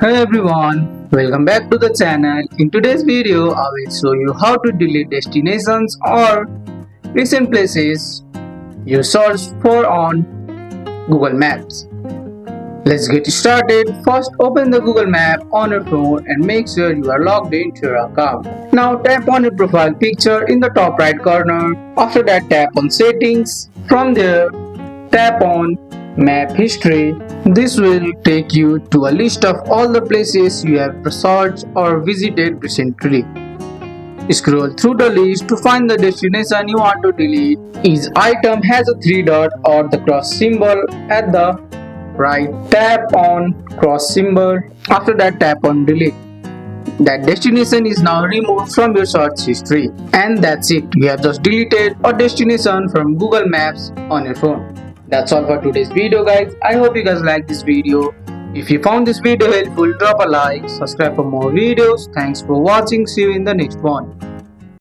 Hey everyone, welcome back to the channel. In today's video, I will show you how to delete destinations or recent places you searched for on Google Maps. Let's get started. First, open the Google Map on your phone and make sure you are logged into your account. Now tap on your profile picture in the top right corner. After that, tap on Settings. From there, tap on Map History. This will take you to a list of all the places you have searched or visited recently. Scroll through the list to find the destination you want to delete. Each item has a three dot or the cross symbol at the right. Tap on cross symbol. After that, tap on delete. That destination is now removed from your search history. And that's it. You have just deleted a destination from Google Maps on your phone. That's all for today's video, guys. I hope you guys like this video. If you found this video helpful, drop a like, subscribe for more videos. Thanks for watching. See you in the next one.